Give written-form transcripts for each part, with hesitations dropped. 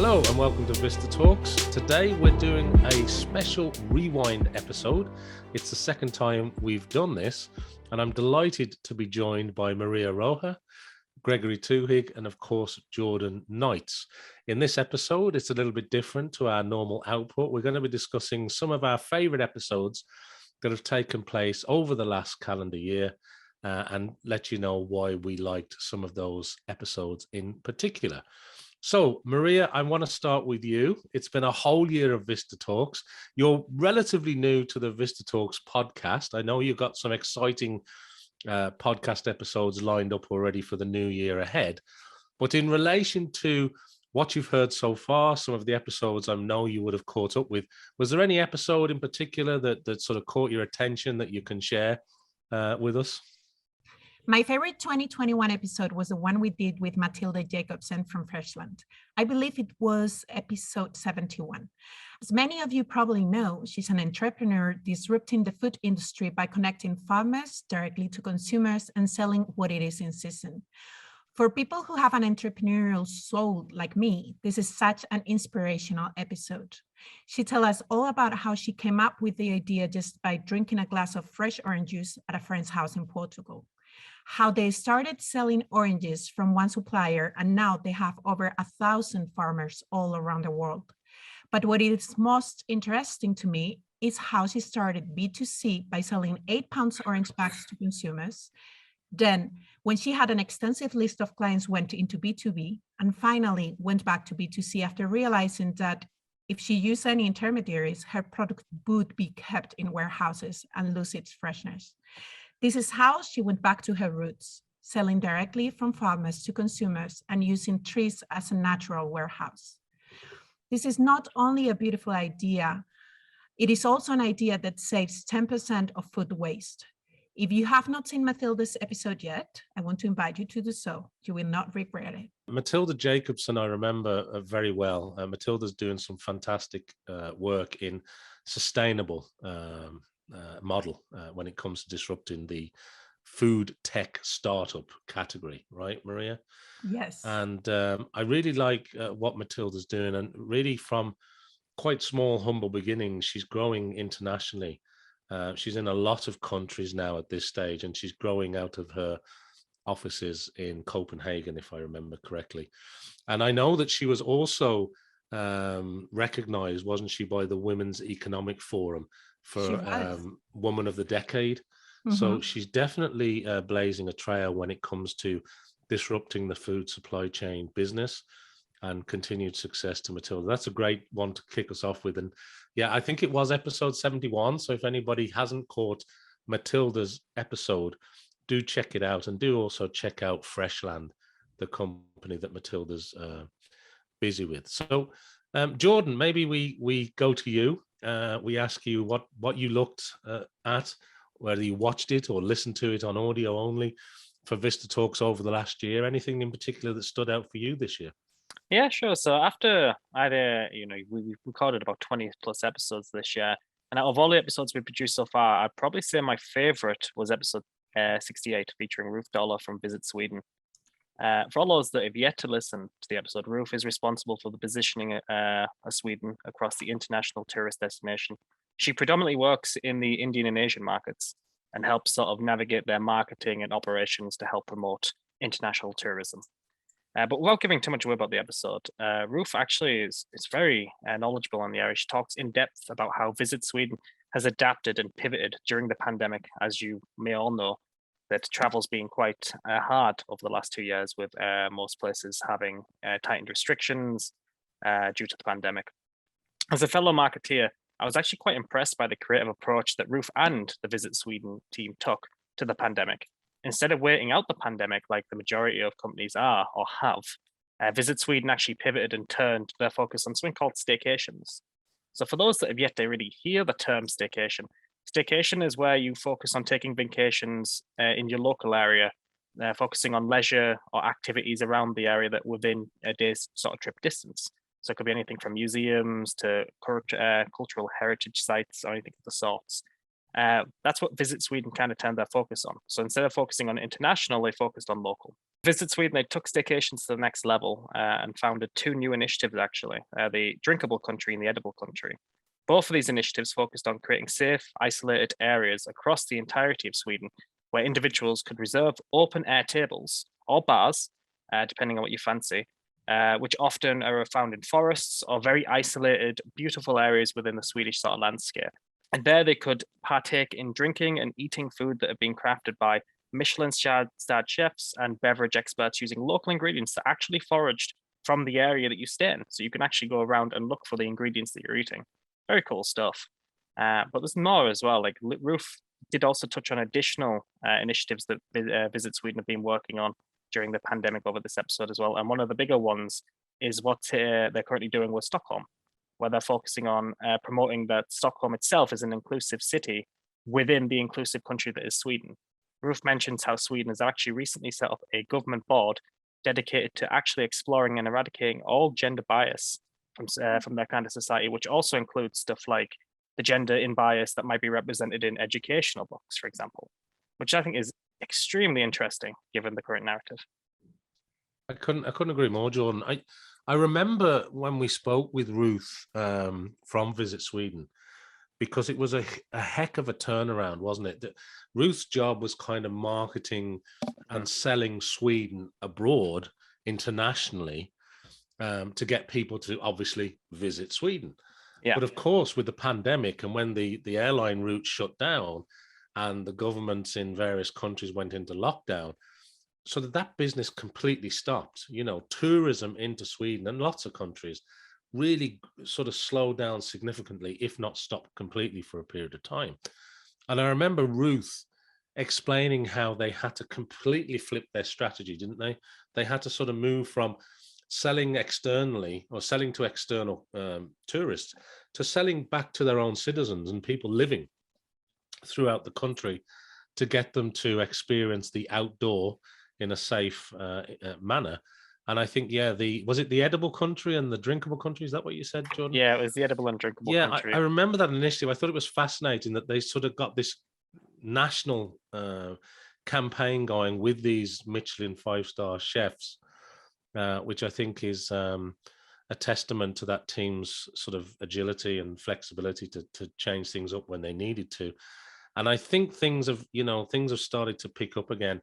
Hello and welcome to VistaTalks. Today we're doing a special rewind episode. It's the second time we've done this, and I'm delighted to be joined by María Roa, Gregory Twohig, and of course Jordan Knights. In this episode, it's a little bit different to our normal output. We're going to be discussing some of our favorite episodes that have taken place over the last calendar year and let you know why we liked some of those episodes in particular. So, Maria, I want to start with you. It's been a whole year of VistaTalks. You're relatively new to the VistaTalks podcast. I know you've got some exciting podcast episodes lined up already for the new year ahead. But in relation to what you've heard so far, some of the episodes I know you would have caught up with, was there any episode in particular that sort of caught your attention that you can share with us? My favorite 2021 episode was the one we did with Matilda Jacobsen from Freshland. I believe it was episode 71. As many of you probably know, she's an entrepreneur disrupting the food industry by connecting farmers directly to consumers and selling what it is in season. For people who have an entrepreneurial soul like me, this is such an inspirational episode. She tells us all about how she came up with the idea just by drinking a glass of fresh orange juice at a friend's house in Portugal. How they started selling oranges from one supplier, and now they have over 1,000 farmers all around the world. But what is most interesting to me is how she started B2C by selling 8-pound orange bags to consumers. Then, when she had an extensive list of clients, went into B2B, and finally went back to B2C after realizing that if she used any intermediaries, her product would be kept in warehouses and lose its freshness. This is how she went back to her roots, selling directly from farmers to consumers and using trees as a natural warehouse. This is not only a beautiful idea, it is also an idea that saves 10% of food waste. If you have not seen Matilda's episode yet, I want to invite you to do so. You will not regret it. Matilda Jacobsen, I remember very well. Matilda's doing some fantastic work in sustainable model when it comes to disrupting the food tech startup category, right, Maria? Yes. And I really like what Matilda's doing, and really from quite small, humble beginnings, she's growing internationally. She's in a lot of countries now at this stage, and she's growing out of her offices in Copenhagen, if I remember correctly. And I know that she was also recognized, wasn't she, by the Women's Economic Forum for Woman of the Decade. Mm-hmm. So she's definitely blazing a trail when it comes to disrupting the food supply chain business, and continued success to Matilda. That's a great one to kick us off with. And yeah, I think it was episode 71. So if anybody hasn't caught Matilda's episode, do check it out, and do also check out Freshland, the company that Matilda's busy with. So Jordan, maybe we go to you. We ask you what you looked at, whether you watched it or listened to it on audio only for VistaTalks over the last year. Anything in particular that stood out for you this year? Yeah, sure. So after we recorded about 20 plus episodes this year, and out of all the episodes we produced so far, I'd probably say my favorite was episode 68, featuring Ruth Dollar from Visit Sweden. For all those that have yet to listen to the episode, Ruth is responsible for the positioning of Sweden across the international tourist destination. She predominantly works in the Indian and Asian markets and helps sort of navigate their marketing and operations to help promote international tourism. But without giving too much away about the episode, Ruth actually is very knowledgeable in the area. She talks in depth about how Visit Sweden has adapted and pivoted during the pandemic. As you may all know, that travel's been quite hard over the last 2 years, with most places having tightened restrictions due to the pandemic. As a fellow marketeer, I was actually quite impressed by the creative approach that Ruth and the Visit Sweden team took to the pandemic. Instead of waiting out the pandemic like the majority of companies are or have, Visit Sweden actually pivoted and turned their focus on something called staycations. So for those that have yet to really hear the term staycation, staycation is where you focus on taking vacations in your local area, focusing on leisure or activities around the area that within a day's sort of trip distance. So it could be anything from museums to cultural heritage sites or anything of the sorts. That's what Visit Sweden kind of turned their focus on. So instead of focusing on international, they focused on local. Visit Sweden, they took staycations to the next level and founded 2 new initiatives, actually, the drinkable country and the edible country. Both of these initiatives focused on creating safe, isolated areas across the entirety of Sweden where individuals could reserve open air tables or bars, depending on what you fancy, which often are found in forests or very isolated, beautiful areas within the Swedish sort of landscape. And there they could partake in drinking and eating food that have been crafted by Michelin-starred chefs and beverage experts using local ingredients that are actually foraged from the area that you stay in. So you can actually go around and look for the ingredients that you're eating. Very cool stuff. But there's more as well. Like Ruth did also touch on additional initiatives that Visit Sweden have been working on during the pandemic over this episode as well. And one of the bigger ones is what they're currently doing with Stockholm, where they're focusing on promoting that Stockholm itself is an inclusive city within the inclusive country that is Sweden. Ruth mentions how Sweden has actually recently set up a government board dedicated to actually exploring and eradicating all gender bias from their kind of society, which also includes stuff like the gender in bias that might be represented in educational books, for example, which I think is extremely interesting given the current narrative. I couldn't agree more, Jordan. I remember when we spoke with Ruth from Visit Sweden, because it was a heck of a turnaround, wasn't it? Ruth's job was kind of marketing and selling Sweden abroad internationally to get people to obviously visit Sweden. Yeah. But of course, with the pandemic and when the airline route shut down and the governments in various countries went into lockdown, so that business completely stopped. You know, tourism into Sweden and lots of countries really sort of slowed down significantly, if not stopped completely for a period of time. And I remember Ruth explaining how they had to completely flip their strategy, didn't they? They had to sort of move from selling externally or selling to external tourists to selling back to their own citizens and people living throughout the country to get them to experience the outdoor in a safe manner. And I think, was it the edible country and the drinkable country? Is that what you said, Jordan? Yeah, it was the edible and drinkable country. I remember that initiative. I thought it was fascinating that they sort of got this national campaign going with these Michelin 5-star chefs, which I think is a testament to that team's sort of agility and flexibility to change things up when they needed to. And I think things have started to pick up again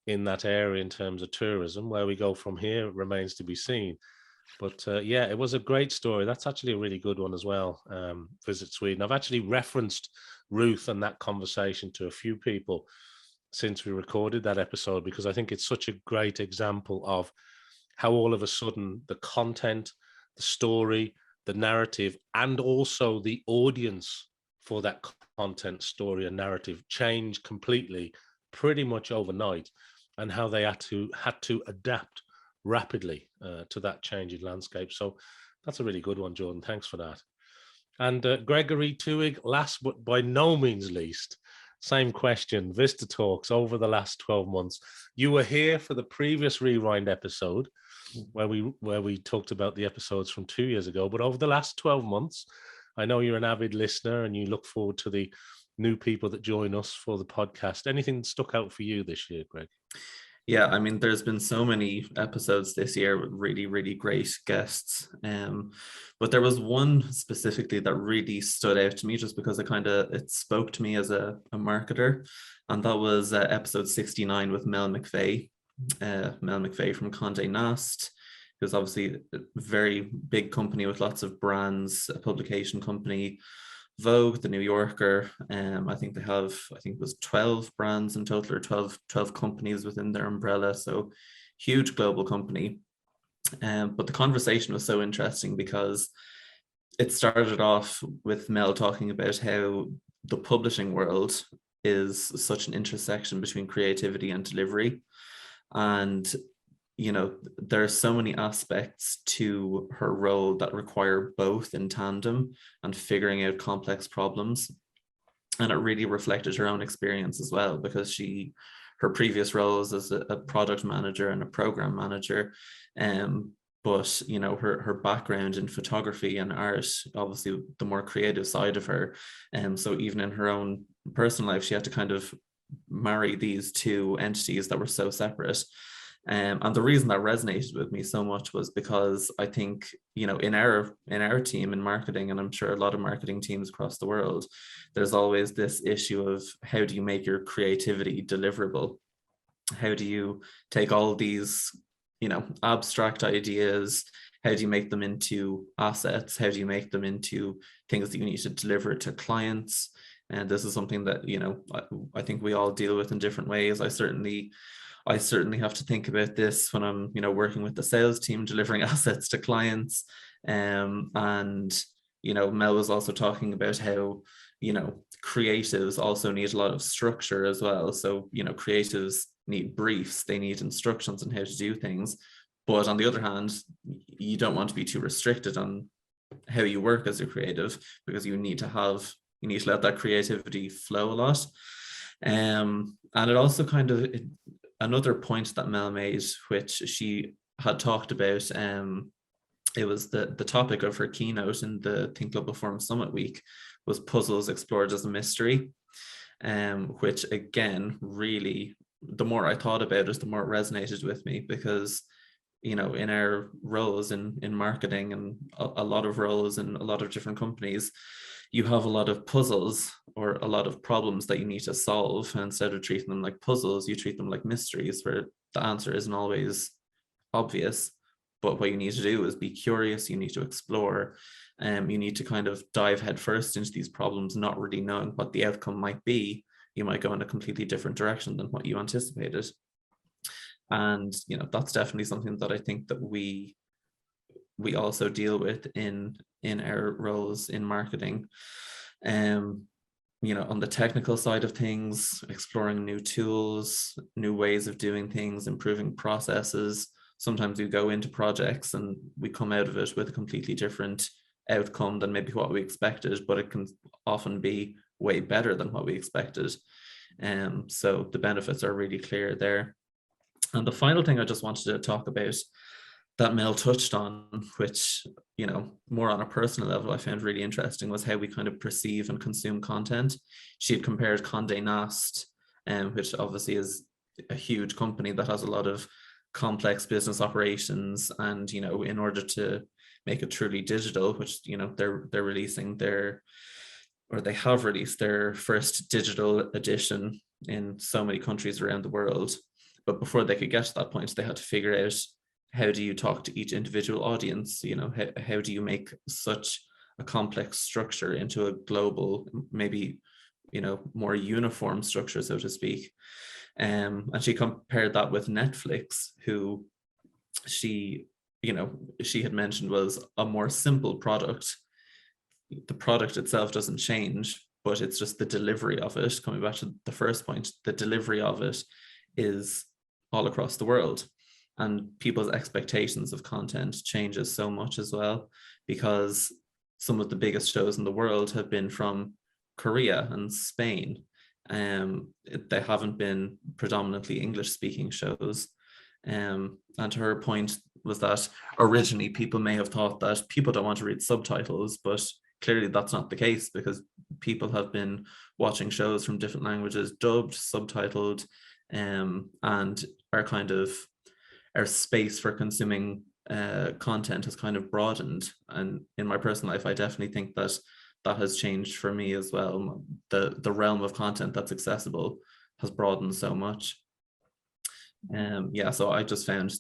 in that area in terms of tourism. Where we go from here remains to be seen. But it was a great story. That's actually a really good one as well. Visit Sweden. I've actually referenced Ruth and that conversation to a few people since we recorded that episode, because I think it's such a great example of how all of a sudden the content, the story, the narrative, and also the audience for that content, story, and narrative changed completely pretty much overnight, and how they had to adapt rapidly to that changing landscape. So that's a really good one, Jordan. Thanks for that. And Gregory Twohig, last but by no means least, same question. VistaTalks over the last 12 months. You were here for the previous Rewind episode where we talked about the episodes from 2 years ago, but over the last 12 months, I know you're an avid listener and you look forward to the new people that join us for the podcast. Anything stuck out for you this year, Greg? Yeah, I mean, there's been so many episodes this year with really, really great guests. But there was one specifically that really stood out to me just because it spoke to me as a marketer. And that was episode 69 with Mel McVeigh. Mel McVeigh from Condé Nast, who's obviously a very big company with lots of brands, a publication company, Vogue, The New Yorker. I think it was 12 brands in total, or 12 companies within their umbrella. So huge global company. But the conversation was so interesting because it started off with Mel talking about how the publishing world is such an intersection between creativity and delivery. And there are so many aspects to her role that require both in tandem and figuring out complex problems. And it really reflected her own experience as well, because her previous roles as a product manager and a program manager but you know, her background in photography and art, obviously the more creative side of her, and so even in her own personal life, she had to kind of marry these two entities that were so separate. And the reason that resonated with me so much was because I think, you know, in our team in marketing, and I'm sure a lot of marketing teams across the world, there's always this issue of how do you make your creativity deliverable? How do you take all these, you know, abstract ideas? How do you make them into assets? How do you make them into things that you need to deliver to clients? And this is something that, you know, I think we all deal with in different ways. I certainly have to think about this when I'm, you know, working with the sales team, delivering assets to clients. And, you know, Mel was also talking about how, you know, creatives also need a lot of structure as well. So, you know, creatives need briefs, they need instructions on how to do things. But on the other hand, you don't want to be too restricted on how you work as a creative, because you need to let that creativity flow a lot. And it also kind of, another point that Mel made, which she had talked about, it was the topic of her keynote in the Think Global Forum Summit Week, was puzzles explored as a mystery, which again, really, the more I thought about it, the more it resonated with me, because, you know, in our roles in marketing and a lot of roles in a lot of different companies, you have a lot of puzzles or a lot of problems that you need to solve. And instead of treating them like puzzles, you treat them like mysteries where the answer isn't always obvious. But what you need to do is be curious, you need to explore, you need to kind of dive headfirst into these problems, not really knowing what the outcome might be. You might go in a completely different direction than what you anticipated. And, you know, that's definitely something that I think that we also deal with in our roles in marketing. You know, on the technical side of things, exploring new tools, new ways of doing things, improving processes. Sometimes we go into projects and we come out of it with a completely different outcome than maybe what we expected, but it can often be way better than what we expected. So the benefits are really clear there. And the final thing I just wanted to talk about that Mel touched on, which, you know, more on a personal level, I found really interesting, was how we kind of perceive and consume content. She had compared Condé Nast, which obviously is a huge company that has a lot of complex business operations, and, you know, in order to make it truly digital, which, you know, they're releasing they have released their first digital edition in so many countries around the world. But before they could get to that point, they had to figure out, how do you talk to each individual audience? You know, how do you make such a complex structure into a global, maybe, you know, more uniform structure, so to speak? And she compared that with Netflix, who she had mentioned was a more simple product. The product itself doesn't change, but it's just the delivery of it. Coming back to the first point, the delivery of it is all across the world. And people's expectations of content changes so much as well, because some of the biggest shows in the world have been from Korea and Spain. They haven't been predominantly English speaking shows. And her point was that originally people may have thought that people don't want to read subtitles, but clearly that's not the case, because people have been watching shows from different languages, dubbed, subtitled, and our space for consuming content has kind of broadened. And in my personal life, I definitely think that has changed for me as well. The realm of content that's accessible has broadened so much. So I just found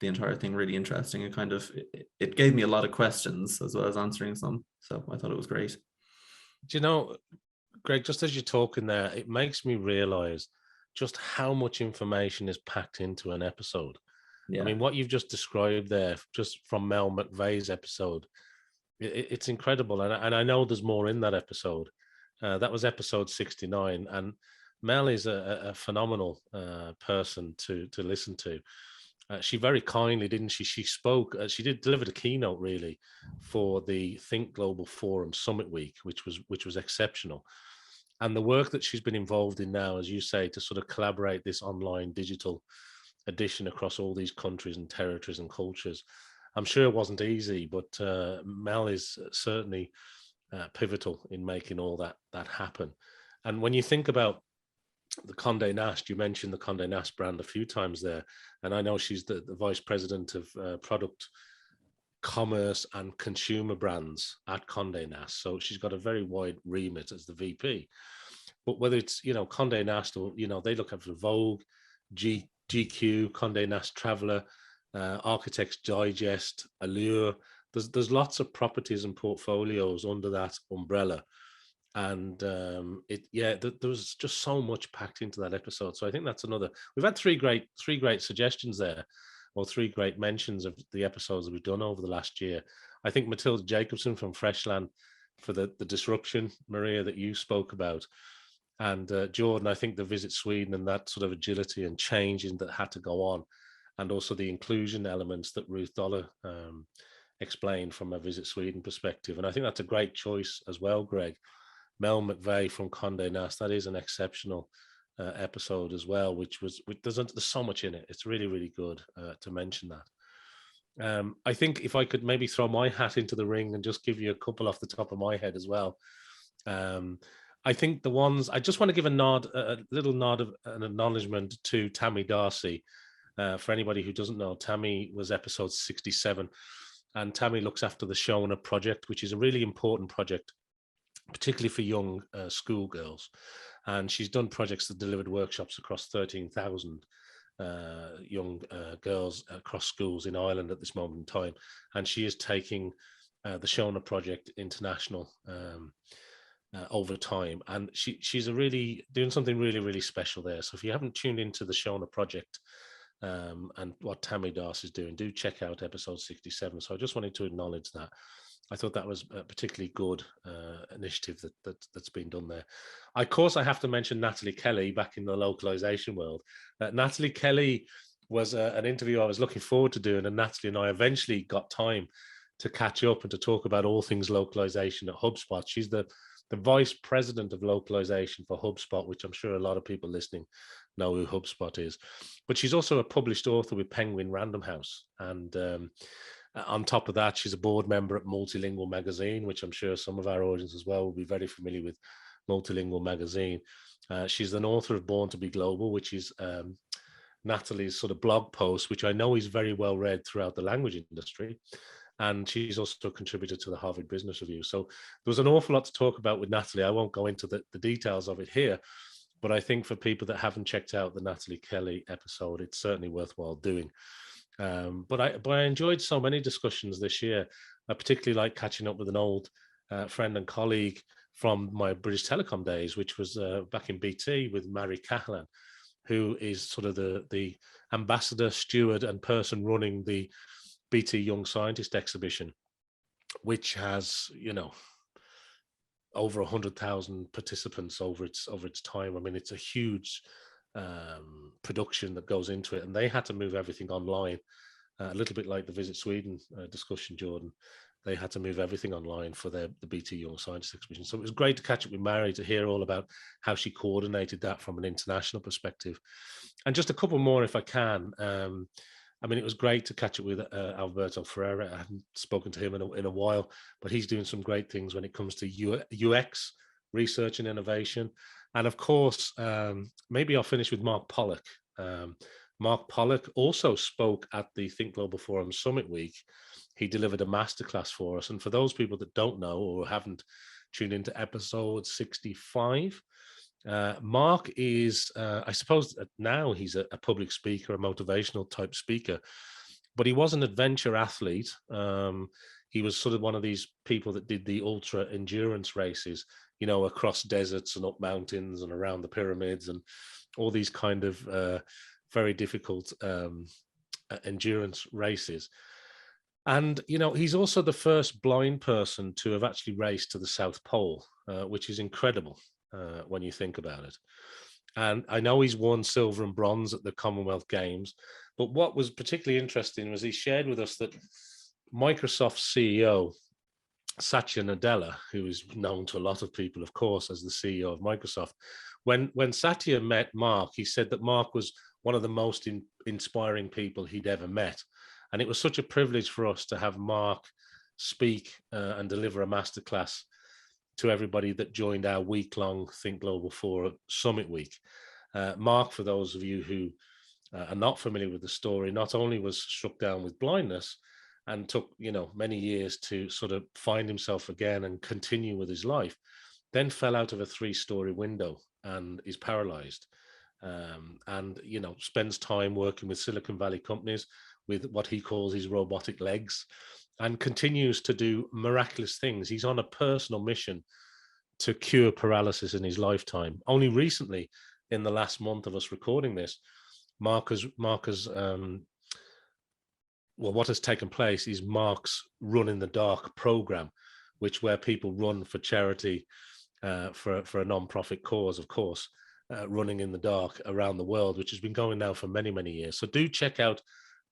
the entire thing really interesting, and kind of it gave me a lot of questions as well as answering some. So I thought it was great. Do you know, Greg, just as you're talking there, it makes me realize just how much information is packed into an episode. Yeah. I mean, what you've just described there, just from Mel McVeigh's episode, it's incredible. And I know there's more in that episode. That was episode 69. And Mel is a phenomenal person to listen to. She very kindly, didn't she? She spoke, she delivered a keynote really for the Think Global Forum Summit Week, which was exceptional. And the work that she's been involved in now, as you say, to sort of collaborate this online digital edition across all these countries and territories and cultures. I'm sure it wasn't easy, but Mel is certainly pivotal in making all that happen. And when you think about the Condé Nast, you mentioned the Condé Nast brand a few times there, and I know she's the vice president of product commerce and consumer brands at Condé Nast, so she's got a very wide remit as the VP. But whether it's Condé Nast, or they look after Vogue, GQ, Condé Nast Traveler, Architects Digest, Allure. There's lots of properties and portfolios under that umbrella, and there was just so much packed into that episode. So I think that's another. We've had three great suggestions there, or three great mentions of the episodes that we've done over the last year. I think Matilda Jacobson from Freshland for the disruption, Maria, that you spoke about, and Jordan, I think the Visit Sweden and that sort of agility and changing that had to go on, and also the inclusion elements that Ruth Dollar explained from a Visit Sweden perspective. And I think that's a great choice as well, Greg. Mel McVeigh from Condé Nast, that is an exceptional episode as well, there's so much in it. It's really, really good to mention that. I think if I could maybe throw my hat into the ring and just give you a couple off the top of my head as well. I think the ones, I just want to give a little nod of an acknowledgement to Tammy Darcy. For anybody who doesn't know, Tammy was episode 67, and Tammy looks after the Shona project, which is a really important project, particularly for young schoolgirls. And she's done projects that delivered workshops across 13,000 young girls across schools in Ireland at this moment in time. And she is taking the Shona project international over time. And she's really doing something really, really special there. So if you haven't tuned into the Shona project and what Tammy Darcy is doing, do check out episode 67. So I just wanted to acknowledge that. I thought that was a particularly good initiative that's been done there. Of course, I have to mention Natalie Kelly back in the localization world. Natalie Kelly was an interview I was looking forward to doing, and Natalie and I eventually got time to catch up and to talk about all things localization at HubSpot. She's the vice president of localization for HubSpot, which I'm sure a lot of people listening know who HubSpot is. But she's also a published author with Penguin Random House. And on top of that, she's a board member at Multilingual Magazine, which I'm sure some of our audience as well will be very familiar with Multilingual Magazine. She's an author of Born to be Global, which is Natalie's sort of blog post, which I know is very well read throughout the language industry. And she's also a contributor to the Harvard Business Review. So there was an awful lot to talk about with Natalie. I won't go into the details of it here, but I think for people that haven't checked out the Natalie Kelly episode, it's certainly worthwhile doing. But I enjoyed so many discussions this year. I particularly like catching up with an old friend and colleague from my British Telecom days, which was back in BT with Mary Cahalan, who is sort of the ambassador, steward, and person running the BT Young Scientist exhibition, which has, over 100,000 participants over its time. I mean, it's a huge production that goes into it, and they had to move everything online, a little bit like the Visit Sweden discussion, Jordan. They had to move everything online for the BT Young Scientist exhibition. So it was great to catch up with Mary to hear all about how she coordinated that from an international perspective. And just a couple more, if I can. I mean, it was great to catch up with Alberto Ferreira. I hadn't spoken to him in a while, but he's doing some great things when it comes to UX, research and innovation. And of course, maybe I'll finish with Mark Pollock. Mark Pollock also spoke at the Think Global Forum Summit Week. He delivered a masterclass for us. And for those people that don't know or haven't tuned into episode 65, Mark is, I suppose now he's a public speaker, a motivational type speaker, but he was an adventure athlete. He was sort of one of these people that did the ultra endurance races, across deserts and up mountains and around the pyramids and all these kind of very difficult endurance races. And, he's also the first blind person to have actually raced to the South Pole, which is incredible when you think about it. And I know he's won silver and bronze at the Commonwealth Games, but what was particularly interesting was he shared with us that Microsoft's CEO, Satya Nadella, who is known to a lot of people, of course, as the CEO of Microsoft, when Satya met Mark, he said that Mark was one of the most inspiring people he'd ever met. And it was such a privilege for us to have Mark speak and deliver a masterclass to everybody that joined our week-long Think Global 4 Summit Week. Mark, for those of you who are not familiar with the story, not only was struck down with blindness and took, many years to sort of find himself again and continue with his life, then fell out of a 3-story window and is paralyzed. And spends time working with Silicon Valley companies with what he calls his robotic legs, and continues to do miraculous things. He's on a personal mission to cure paralysis in his lifetime. Only recently, in the last month of us recording this, what has taken place is Mark's Run in the Dark program, where people run for charity, for a non-profit cause, of course, running in the dark around the world, which has been going now for many, many years. So do check out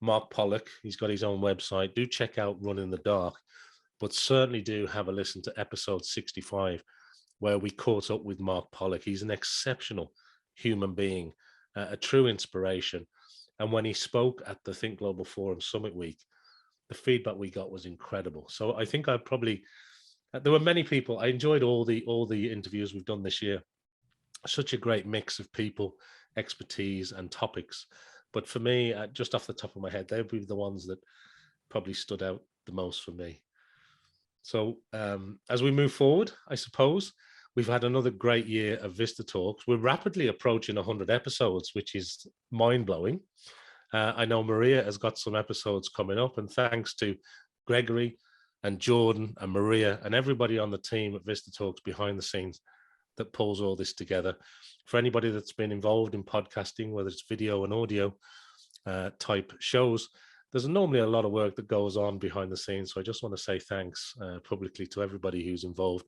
Mark Pollock. He's got his own website. Do check out Run in the Dark, but certainly do have a listen to episode 65, where we caught up with Mark Pollock. He's an exceptional human being, a true inspiration. And when he spoke at the Think Global Forum Summit Week, the feedback we got was incredible. So I think there were many people. I enjoyed all the interviews we've done this year. Such a great mix of people, expertise, and topics. But for me, just off the top of my head, they'd be the ones that probably stood out the most for me. So as we move forward, I suppose, we've had another great year of VistaTalks. We're rapidly approaching 100 episodes, which is mind-blowing. I know Maria has got some episodes coming up, and thanks to Gregory and Jordan and Maria and everybody on the team at VistaTalks behind the scenes that pulls all this together. For anybody that's been involved in podcasting, whether it's video and audio type shows, there's normally a lot of work that goes on behind the scenes. So I just want to say thanks publicly to everybody who's involved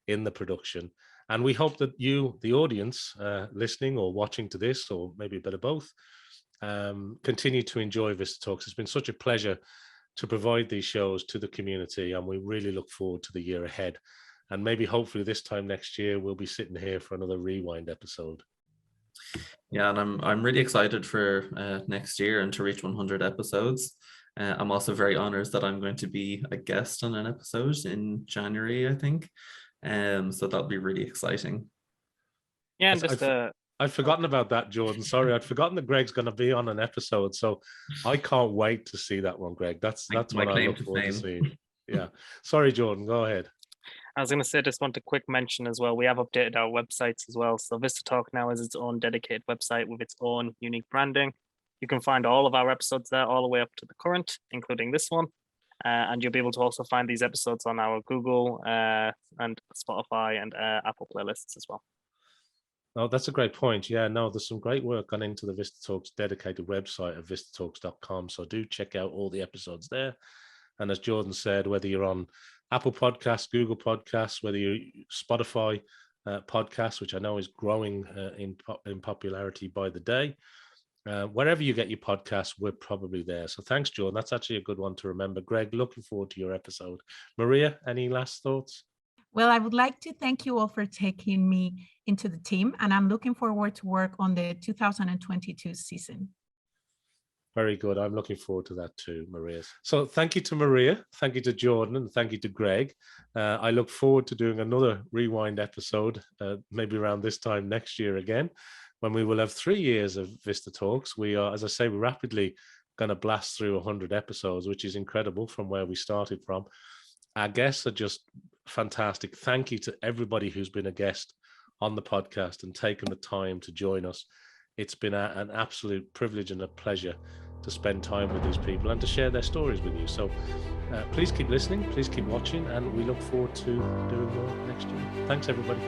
in the production. And we hope that you, the audience, listening or watching to this, or maybe a bit of both, continue to enjoy VistaTalks. It's been such a pleasure to provide these shows to the community, and we really look forward to the year ahead. And maybe hopefully this time next year, we'll be sitting here for another rewind episode. Yeah, and I'm really excited for next year and to reach 100 episodes. I'm also very honored that I'm going to be a guest on an episode in January, I think. So that'll be really exciting. Yeah, and I'd forgotten about that, Jordan. Sorry, I'd forgotten that Greg's going to be on an episode. So I can't wait to see that one, Greg. That's what I look forward to seeing. Yeah. Sorry, Jordan, go ahead. I was going to say, just want a quick mention as well. We have updated our websites as well. So VistaTalk now has its own dedicated website with its own unique branding. You can find all of our episodes there, all the way up to the current, including this one. And you'll be able to also find these episodes on our Google and Spotify and Apple playlists as well. Oh, that's a great point. Yeah, no, there's some great work gone into the VistaTalks dedicated website at vistatalks.com. So do check out all the episodes there. And as Jordan said, whether you're on Apple Podcasts, Google Podcasts, whether you're Spotify podcasts, which I know is growing in popularity by the day, wherever you get your podcasts, we're probably there. So thanks, Jordan. That's actually a good one to remember. Greg, looking forward to your episode. Maria, any last thoughts? Well, I would like to thank you all for taking me into the team, and I'm looking forward to work on the 2022 season. Very good. I'm looking forward to that too, Maria. So thank you to Maria, thank you to Jordan, and thank you to Greg. I look forward to doing another rewind episode, maybe around this time next year again, when we will have 3 years of VistaTalks. We are, as I say, we're rapidly going to blast through 100 episodes, which is incredible from where we started from. Our guests are just fantastic. Thank you to everybody who's been a guest on the podcast and taken the time to join us. It's been an absolute privilege and a pleasure to spend time with these people and to share their stories with you. So please keep listening, please keep watching, and we look forward to doing more next year. Thanks, everybody.